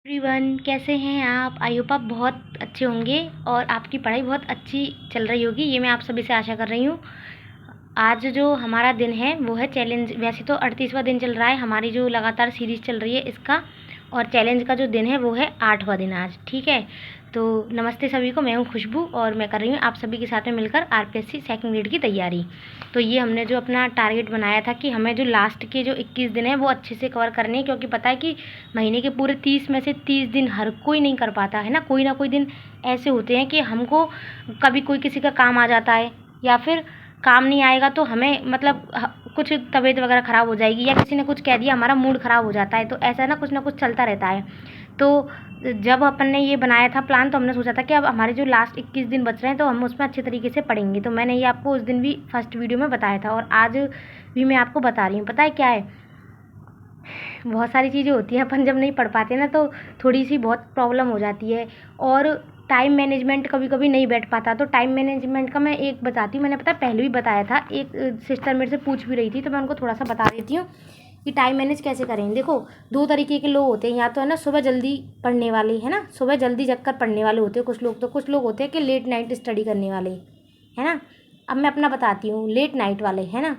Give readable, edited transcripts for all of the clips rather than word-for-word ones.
Everyone, कैसे हैं आप? आई होप आप बहुत अच्छे होंगे और आपकी पढ़ाई बहुत अच्छी चल रही होगी। ये मैं आप सभी से आशा कर रही हूँ। आज जो हमारा दिन है वो है चैलेंज। वैसे तो 38वां दिन चल रहा है, हमारी जो लगातार सीरीज़ चल रही है इसका, और चैलेंज का जो दिन है वो है 8वां दिन आज। ठीक है, तो नमस्ते सभी को। मैं हूँ खुशबू और मैं कर रही हूँ आप सभी के साथ में मिलकर आरपीएससी सेकंड ग्रेड की तैयारी। तो ये हमने जो अपना टारगेट बनाया था कि हमें जो लास्ट के जो 21 दिन है वो अच्छे से कवर करने हैं, क्योंकि पता है कि महीने के पूरे 30 में से 30 दिन हर कोई नहीं कर पाता है ना कोई दिन ऐसे होते हैं कि हमको कभी कोई किसी का काम आ जाता है, या फिर काम नहीं आएगा तो हमें मतलब कुछ तबीयत वगैरह ख़राब हो जाएगी, या किसी ने कुछ कह दिया हमारा मूड ख़राब हो जाता है। तो ऐसा ना कुछ चलता रहता है। तो जब अपन ने ये बनाया था प्लान, तो हमने सोचा था कि अब हमारे जो लास्ट 21 दिन बच रहे हैं तो हम उसमें अच्छे तरीके से पढ़ेंगे। तो मैंने ये आपको उस दिन भी फर्स्ट वीडियो में बताया था और आज भी मैं आपको बता रही हूँ। पता है क्या है, बहुत सारी चीज़ें होती हैं, अपन जब नहीं पढ़ पाते ना तो थोड़ी सी बहुत प्रॉब्लम हो जाती है, और टाइम मैनेजमेंट कभी कभी नहीं बैठ पाता। तो टाइम मैनेजमेंट का मैं एक बताती हूँ, मैंने पता पहले भी बताया था, एक सिस्टर मेरे से पूछ भी रही थी तो मैं उनको थोड़ा सा बता देती हूँ कि टाइम मैनेज कैसे करें। देखो, दो तरीके के लोग होते हैं, या तो है ना सुबह जल्दी पढ़ने वाले, है ना, सुबह जल्दी जग कर पढ़ने वाले होते हैं कुछ लोग, तो कुछ लोग होते हैं कि लेट नाइट स्टडी करने वाले, है ना। अब मैं अपना बताती हूँ, लेट नाइट वाले, है ना,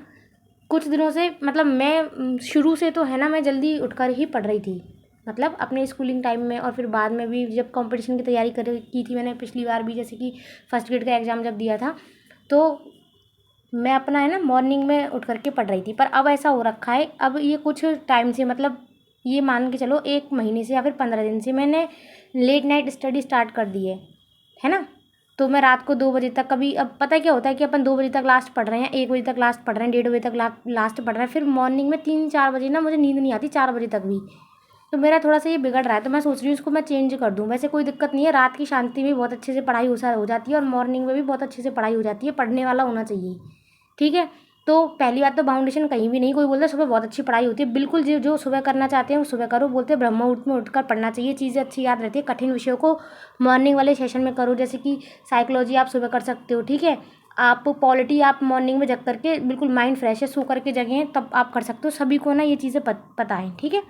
कुछ दिनों से मतलब मैं शुरू से तो है ना मैं जल्दी उठकर ही पढ़ रही थी, मतलब अपने स्कूलिंग टाइम में, और फिर बाद में भी जब कंपटीशन की तैयारी की थी मैंने पिछली बार भी, जैसे कि फर्स्ट ग्रेड का एग्ज़ाम जब दिया था, तो मैं अपना है ना मॉर्निंग में उठ करके पढ़ रही थी। पर अब ऐसा हो रखा है, अब ये कुछ टाइम से, मतलब ये मान के चलो 1 महीने से या फिर 15 दिन से मैंने लेट नाइट स्टडी स्टार्ट कर दी है ना। तो मैं रात को 2 बजे तक, कभी अब पता है क्या होता है कि अपन 2 बजे तक लास्ट पढ़ रहे हैं, 1 बजे तक लास्ट पढ़ रहे हैं, 1:30 बजे तक लास्ट पढ़ रहे हैं, फिर मॉर्निंग में 3-4 बजे ना मुझे नींद नहीं आती, 4 बजे तक भी। तो मेरा थोड़ा सा ये बिगड़ रहा है, तो मैं सोच रही हूँ इसको मैं चेंज कर दूँ। वैसे कोई दिक्कत नहीं है, रात की शांति में बहुत अच्छे से पढ़ाई हो जाती है, और मॉर्निंग में भी बहुत अच्छे से पढ़ाई हो जाती है, पढ़ने वाला होना चाहिए। ठीक है, तो पहली बात तो बाउंडेशन कहीं भी नहीं। कोई बोलता है सुबह बहुत अच्छी पढ़ाई होती है, बिल्कुल जो सुबह करना चाहते हैं वो सुबह करो। बोलते हैं ब्रह्म मुहूर्त में उठकर पढ़ना चाहिए, चीज़ें अच्छी याद रहती है। कठिन विषयों को मॉर्निंग वाले सेशन में करो, जैसे कि साइकोलॉजी आप सुबह कर सकते हो, ठीक है। आप पॉलिटी आप मॉर्निंग में जग करके, बिल्कुल माइंड फ्रेश है, सो करके जगें तब आप कर सकते हो। सभी को ना ये चीज़ें पता है, ठीक है।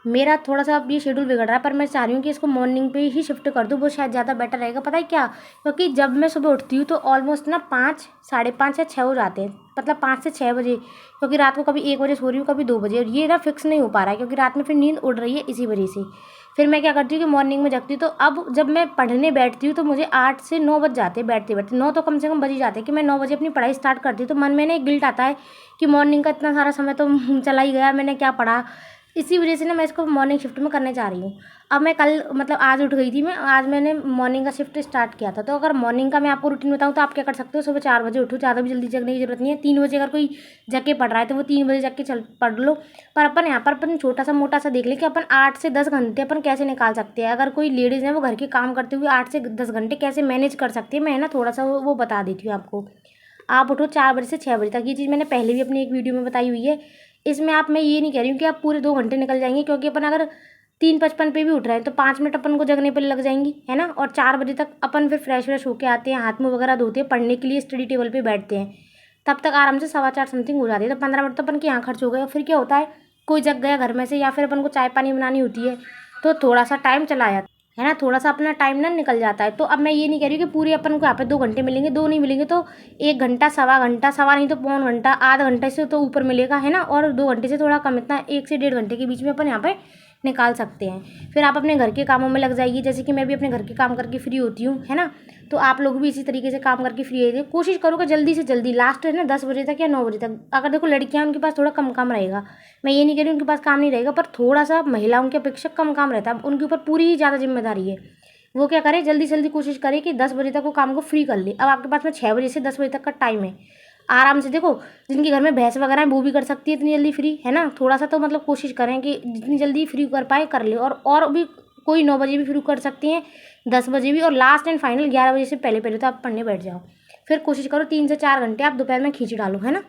मेरा थोड़ा सा अब ये शेड्यूल बिगड़ रहा है, पर मैं चाह रही हूँ कि इसको मॉर्निंग पे ही शिफ्ट कर दूँ, वो शायद ज़्यादा बेटर रहेगा। पता है क्या, क्योंकि जब मैं सुबह उठती हूँ तो ऑलमोस्ट ना 5, साढ़े 5 या 6 हो जाते हैं, मतलब 5 से 6 बजे, क्योंकि रात को कभी 1 बजे सो रही हूँ, कभी 2 बजे, और ये ना फिक्स नहीं हो पा रहा है, क्योंकि रात में फिर नींद उड़ रही है इसी वजह से। फिर मैं क्या करती हूँ कि मॉर्निंग में जगती हूँ, तो अब जब मैं पढ़ने बैठती हूँ तो मुझे 8 से 9 बज जाते हैं, बैठते बैठते 9 तो कम से कम बज ही जाते हैं, कि मैं 9 बजे अपनी पढ़ाई स्टार्ट करती हूँ। तो मन में ना एक गिल्ट आता है कि मॉर्निंग का इतना सारा समय तो चला ही गया, मैंने क्या पढ़ा। इसी वजह से ना मैं इसको मॉर्निंग शिफ्ट में करने जा रही हूँ। अब मैं कल, मतलब आज उठ गई थी मैं, आज मैंने मॉर्निंग का शिफ्ट स्टार्ट किया था। तो अगर मॉर्निंग का मैं आपको रूटीन बताऊँ तो आप क्या कर सकते हो, सुबह 4 बजे उठो, ज़्यादा भी जल्दी जगने की जरूरत नहीं है। 3 बजे अगर कोई जग के पढ़ रहा है तो वो 3 बजे जग के चल पढ़ लो। पर अपन यहाँ पर अपन छोटा सा मोटा सा देख ले कि अपन 8 से 10 घंटे अपन कैसे निकाल सकते हैं। अगर कोई लेडीज़ है वो घर के काम करते हुए 8 से 10 घंटे कैसे मैनेज कर सकती है, मैं ना थोड़ा सा वो बता देती हूँ आपको। आप उठो 4 बजे से 6 बजे तक, ये चीज़ मैंने पहले भी अपनी एक वीडियो में बताई हुई है। इसमें आप, मैं ये नहीं कह रही हूँ कि आप पूरे 2 घंटे निकल जाएंगे, क्योंकि अपन अगर 3:55 पे भी उठ रहे हैं तो 5 मिनट अपन को जगने पे लग जाएंगी, है ना। और 4 बजे तक अपन फिर फ्रेश होके आते हैं, हाथ मुँह वगैरह धोते हैं, पढ़ने के लिए स्टडी टेबल पे बैठते हैं, तब तक आराम से 4:15 समथिंग हो जाती है। तो 15 मिनट तो अपन के यहाँ खर्च हो गए। और फिर क्या होता है, कोई जग गया घर में से, या फिर अपन को चाय पानी बनानी होती है, तो थोड़ा सा टाइम चला जाता है ना, थोड़ा सा अपना टाइम ना निकल जाता है। तो अब मैं ये नहीं कह रही कि पूरे अपन को यहाँ पे 2 घंटे मिलेंगे, 2 नहीं मिलेंगे तो 1 घंटा, सवा घंटा, सवा नहीं तो पौन घंटा, आधा घंटे से तो ऊपर मिलेगा, है ना। और 2 घंटे से थोड़ा कम, इतना 1 से 1.5 घंटे के बीच में अपन यहाँ पे निकाल सकते हैं। फिर आप अपने घर के कामों में लग जाइए, जैसे कि मैं भी अपने घर के काम करके फ्री होती हूँ, है ना। तो आप लोग भी इसी तरीके से काम करके फ्री रहिए। कोशिश करो कि जल्दी से जल्दी, लास्ट है ना 10 बजे तक या 9 बजे तक। अगर देखो लड़कियाँ, उनके पास थोड़ा कम काम रहेगा, मैं ये नहीं कह रही उनके पास काम नहीं रहेगा, पर थोड़ा सा महिलाओं की अपेक्षा कम काम रहता है, उनके ऊपर पूरी ही ज़्यादा जिम्मेदारी है। वो क्या करे, जल्दी से जल्दी कोशिश करे कि 10 बजे तक वो काम को फ्री कर ले। अब आपके पास में 6 बजे से 10 बजे तक का टाइम है, आराम से। देखो, जिनके घर में भैंस वगैरह है वो भी कर सकती है इतनी जल्दी फ्री, है ना। थोड़ा सा तो मतलब कोशिश करें कि जितनी जल्दी फ्री कर पाए कर ले। और भी कोई 9 बजे भी फ्री कर सकती हैं, 10 बजे भी, और लास्ट एंड फाइनल 11 बजे से पहले पहले तो आप पढ़ने बैठ जाओ। फिर कोशिश करो 3 से 4 घंटे आप दोपहर में खींच डालो, है ना,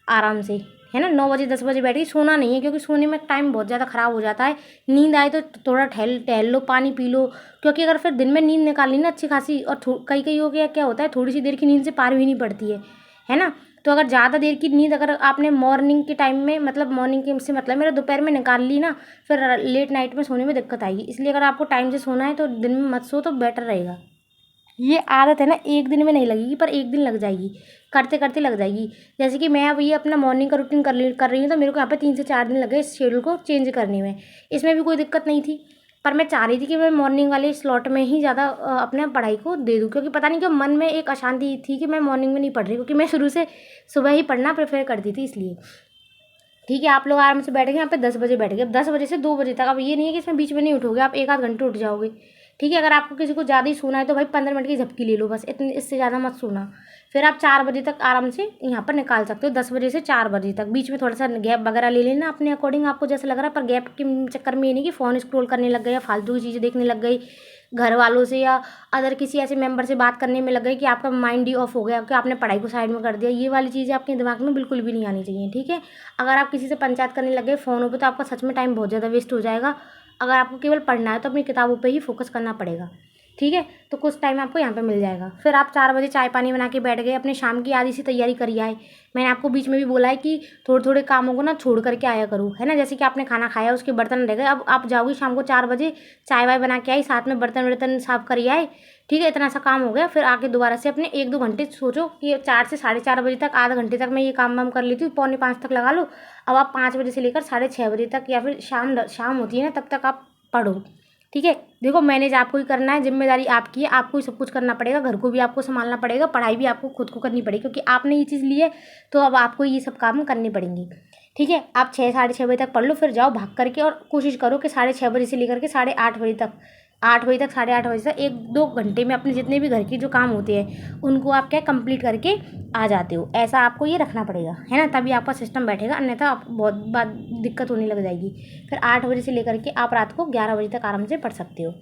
आराम से, है ना। 9 बजे 10 बजे बैठ के सोना नहीं है, क्योंकि सोने में टाइम बहुत ज़्यादा ख़राब हो जाता है। नींद आए तो थोड़ा टहल लो, पानी पी लो, क्योंकि अगर फिर दिन में नींद निकाली ना अच्छी खासी, और कई कई हो गया क्या होता है, थोड़ी सी देर की नींद से पार भी नहीं पड़ती है ना। तो अगर ज़्यादा देर की नींद अगर आपने मॉर्निंग के टाइम में, मतलब मॉर्निंग के से मतलब मेरा दोपहर में निकाल ली ना, फिर लेट नाइट में सोने में दिक्कत आएगी। इसलिए अगर आपको टाइम से सोना है तो दिन में मत सो तो बेटर रहेगा। ये आदत है ना, एक दिन में नहीं लगेगी पर एक दिन लग जाएगी, करते करते लग जाएगी। जैसे कि मैं अब ये अपना मॉर्निंग का रूटीन कर रही हूँ, तो मेरे को यहाँ पे 3 से 4 दिन लगे इस शेड्यूल को चेंज करने में। इसमें भी कोई दिक्कत नहीं थी, पर मैं चाह रही थी कि मैं मॉर्निंग वाले स्लॉट में ही ज़्यादा अपने पढ़ाई को दे दूँ, क्योंकि पता नहीं क्यों मन में एक अशांति थी कि मैं मॉर्निंग में नहीं पढ़ रही, क्योंकि मैं शुरू से सुबह ही पढ़ना प्रेफर करती थी इसलिए। ठीक है, आप लोग आराम से बैठ गए यहाँ पे 10 बजे बैठ गए, अब 10 बजे से 2 बजे तक, अब ये नहीं है कि इसमें बीच में नहीं उठोगे, आप 1 आध घंटे उठ जाओगे। ठीक है, अगर आपको किसी को ज़्यादा ही सोना है तो भाई 15 मिनट की झपकी ले लो बस, इतनी इससे ज़्यादा मत सोना। फिर आप 4 बजे तक आराम से यहाँ पर निकाल सकते हो, 10 बजे से 4 बजे तक। बीच में थोड़ा सा गैप वगैरह ले लेना अपने अकॉर्डिंग, आपको जैसा लग रहा है, पर गैप के चक्कर में ये नहीं कि फ़ोन स्क्रॉल करने लग गए या फालतू की चीज़ें देखने लग गई, घर वालों से या अदर किसी ऐसे मेंबर से बात करने में लग गई कि आपका माइंड ही ऑफ हो गया, कि आपने पढ़ाई को साइड में कर दिया। ये वाली चीज़ें आपके दिमाग में बिल्कुल भी नहीं आनी चाहिए। ठीक है, अगर आप किसी से पंचायत करने लग गए फ़ोनों पे तो आपका सच में टाइम बहुत ज़्यादा वेस्ट हो जाएगा। अगर आपको केवल पढ़ना है तो अपनी किताबों पे ही फोकस करना पड़ेगा। ठीक है, तो कुछ टाइम आपको यहाँ पे मिल जाएगा। फिर आप 4 बजे चाय पानी बना के बैठ गए, अपने शाम की आधी सी तैयारी करी आए। मैंने आपको बीच में भी बोला है कि थोड़े थोड़े कामों को ना छोड़ करके आया करो, है ना। जैसे कि आपने खाना खाया, उसके बर्तन रह गए, अब आप जाओगी शाम को 4 बजे, चाय वाय बना के आई, साथ में बर्तन वर्तन साफ करी आए। ठीक है, इतना सा काम हो गया। फिर आके दोबारा से अपने 1-2 घंटे सोचो कि 4 से 4:30 बजे तक, आधा घंटे तक मैं ये काम वाम कर लेती हूँ, 4:45 तक लगा लो। अब आप 5 बजे से लेकर 6:30 बजे तक, या फिर शाम होती है ना, तब तक आप पढ़ो। ठीक है, देखो मैनेज आपको ही करना है, जिम्मेदारी आपकी है, आपको ही सब कुछ करना पड़ेगा, घर को भी आपको संभालना पड़ेगा, पढ़ाई भी आपको खुद को करनी पड़ेगी, क्योंकि आपने ये चीज़ ली है तो अब आपको ये सब काम करने पड़ेंगे। ठीक है, आप 6-6:30 बजे तक पढ़ लो, फिर जाओ भाग करके, और कोशिश करो कि 6:30 बजे से लेकर के 8:30 बजे तक, 8 बजे तक 8:30 बजे तक 1-2 घंटे में अपने जितने भी घर के जो काम होते हैं उनको आप क्या कंप्लीट करके आ जाते हो। ऐसा आपको ये रखना पड़ेगा, है ना, तभी आपका सिस्टम बैठेगा, अन्यथा आप बहुत बात दिक्कत होने लग जाएगी। फिर 8 बजे से लेकर के आप रात को 11 बजे तक आराम से पढ़ सकते हो।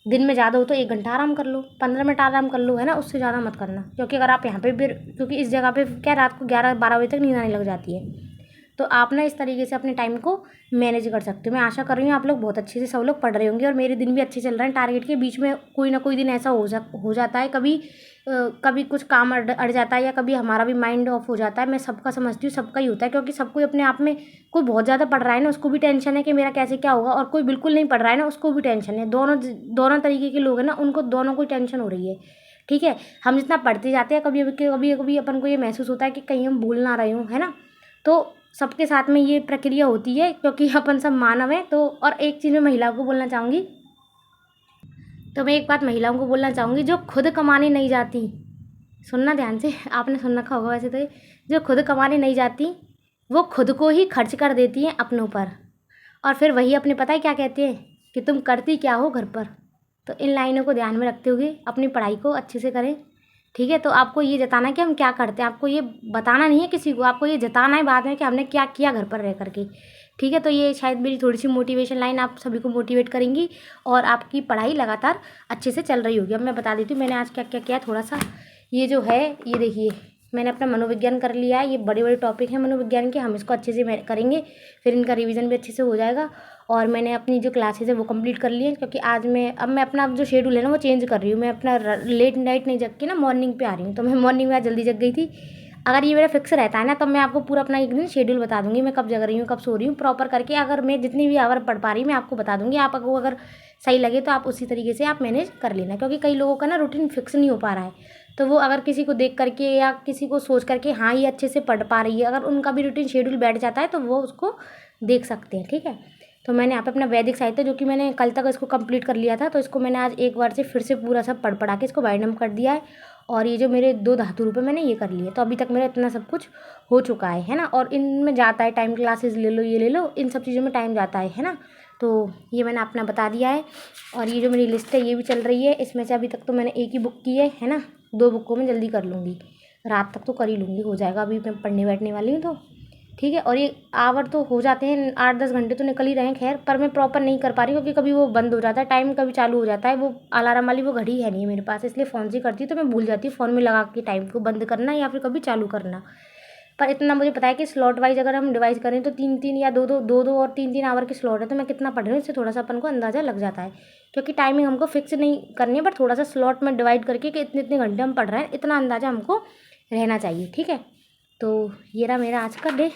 दिन में ज़्यादा हो तो 1 घंटा आराम कर लो, 15 मिनट आराम कर लो, है ना, उससे ज़्यादा मत करना, क्योंकि अगर आप यहाँ पे फिर, क्योंकि इस जगह पे क्या रात को 11-12 बजे तक नींद आने लग जाती है। तो आप ना इस तरीके से अपने टाइम को मैनेज कर सकते हो। मैं आशा कर रही हूँ आप लोग बहुत अच्छे से सब लोग पढ़ रहे होंगे, और मेरे दिन भी अच्छे चल रहे हैं। टारगेट के बीच में कोई ना कोई दिन ऐसा हो जाता है, कभी कुछ काम अड़ जाता है, या कभी हमारा भी माइंड ऑफ हो जाता है। मैं सबका समझती हूँ, सबका ही होता है, क्योंकि सब कोई अपने आप में, कोई बहुत ज़्यादा पढ़ रहा है ना, उसको भी टेंशन है कि मेरा कैसे क्या होगा, और कोई बिल्कुल नहीं पढ़ रहा है ना, उसको भी टेंशन है। दोनों दोनों तरीके के लोग हैं ना, उनको दोनों को टेंशन हो रही है। ठीक है, हम जितना पढ़ते जाते हैं, कभी कभी कभी अपन को ये महसूस होता है कि कहीं हम भूल ना रहे हों, है ना। तो सबके साथ में ये प्रक्रिया होती है, क्योंकि अपन सब मानव हैं। तो और एक चीज़ मैं महिलाओं को बोलना चाहूँगी, तो मैं एक बात महिलाओं को बोलना चाहूँगी, जो खुद कमाने नहीं जाती, सुनना ध्यान से, आपने सुन रखा होगा वैसे तो ये, जो खुद कमाने नहीं जाती वो खुद को ही खर्च कर देती हैं अपनों पर, और फिर वही अपने पता है क्या कहते हैं कि तुम करती क्या हो घर पर। तो इन लाइनों को ध्यान में रखते हुए अपनी पढ़ाई को अच्छे से करें। ठीक है, तो आपको ये जताना है कि हम क्या करते हैं, आपको ये बताना नहीं है किसी को, आपको ये जताना है बाद में कि हमने क्या किया घर पर रह करके। ठीक है, तो ये शायद मेरी थोड़ी सी मोटिवेशन लाइन आप सभी को मोटिवेट करेंगी, और आपकी पढ़ाई लगातार अच्छे से चल रही होगी। अब मैं बता देती हूँ मैंने आज क्या क्या किया थोड़ा सा। ये जो है, ये देखिए, मैंने अपना मनोविज्ञान कर लिया है। ये बड़े बड़े टॉपिक हैं मनोविज्ञान के, हम इसको अच्छे से करेंगे, फिर इनका रिवीजन भी अच्छे से हो जाएगा। और मैंने अपनी जो क्लासेज है वो कंप्लीट कर ली है, क्योंकि आज मैं अपना जो शेड्यूल है ना वो चेंज कर रही हूँ। मैं अपना लेट नाइट नहीं जग के ना मॉर्निंग पे आ रही हूँ, तो मैं मॉर्निंग में आज जल्दी जग गई थी। अगर ये मेरा फिक्स रहता है ना, तब मैं आपको पूरा अपना एक दिन शेड्यूल बता दूँगी, मैं कब जग रही हूँ, कब सो रही हूँ, प्रॉपर करके। अगर मैं जितनी भी आवर पढ़ पा रही हूँ मैं आपको बता दूँगी, आपको अगर सही लगे तो आप उसी तरीके से आप मैनेज कर लेना, क्योंकि कई लोगों का ना रूटीन फिक्स नहीं हो पा रहा है। तो वो अगर किसी को देख करके या किसी को सोच करके, हाँ ये अच्छे से पढ़ पा रही है, अगर उनका भी रूटीन शेड्यूल बैठ जाता है तो वो उसको देख सकते हैं। ठीक है, तो मैंने यहाँ पे अपना वैदिक साहित्य, जो कि मैंने कल तक इसको कंप्लीट कर लिया था, तो इसको मैंने आज एक बार से फिर से पूरा सब पढ़ पढ़ा के इसको वाइंड अप कर दिया है। और ये जो मेरे 2 धातु रूप है मैंने ये कर लिए, तो अभी तक मेरा इतना सब कुछ हो चुका है ना। और इनमें जाता है टाइम, क्लासेस ले लो, ये ले लो, इन सब चीज़ों में टाइम जाता है ना। तो ये मैंने अपना बता दिया है। और ये जो मेरी लिस्ट है ये भी चल रही है, इसमें से अभी तक तो मैंने एक ही बुक की है ना। 2 बुक को मैं जल्दी कर लूँगी, रात तक तो कर ही लूँगी, हो जाएगा। अभी मैं पढ़ने बैठने वाली हूँ तो ठीक है। और ये आवर तो हो जाते हैं, 8-10 घंटे तो निकल ही रहे हैं खैर, पर मैं प्रॉपर नहीं कर पा रही हूँ, क्योंकि कभी वो बंद हो जाता है टाइम, कभी चालू हो जाता है। वो अलार्म वाली वो घड़ी है नहीं मेरे पास, इसलिए फ़ोन से करती हूँ, तो मैं भूल जाती हूँ फ़ोन में लगा के टाइम को बंद करना या फिर कभी चालू करना। पर इतना मुझे पता है कि स्लॉट वाइज अगर हम डिवाइस करें तो 3-3 या 2-2 और 3-3 आवर के स्लॉट है, तो मैं कितना पढ़ रही हूँ इससे थोड़ा सा अपन को अंदाज़ा लग जाता है। क्योंकि टाइमिंग हमको फिक्स नहीं करनी है, बट थोड़ा सा स्लॉट में डिवाइड करके कि इतने इतने घंटे हम पढ़ रहे हैं, इतना अंदाज़ा हमको रहना चाहिए। ठीक है, तो ये रहा मेरा आज का डे।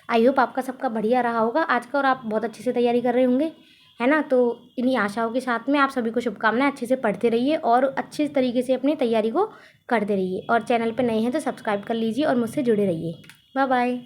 आई होप आपका सबका बढ़िया रहा होगा आज का और आप बहुत अच्छे से तैयारी कर रहे होंगे, है ना। तो इन्हीं आशाओं के साथ में आप सभी को शुभकामनाएं। अच्छे से पढ़ते रहिए और अच्छे तरीके से अपनी तैयारी को करते रहिए। और चैनल पे नए हैं तो सब्सक्राइब कर लीजिए और मुझसे जुड़े रहिए। Bye bye.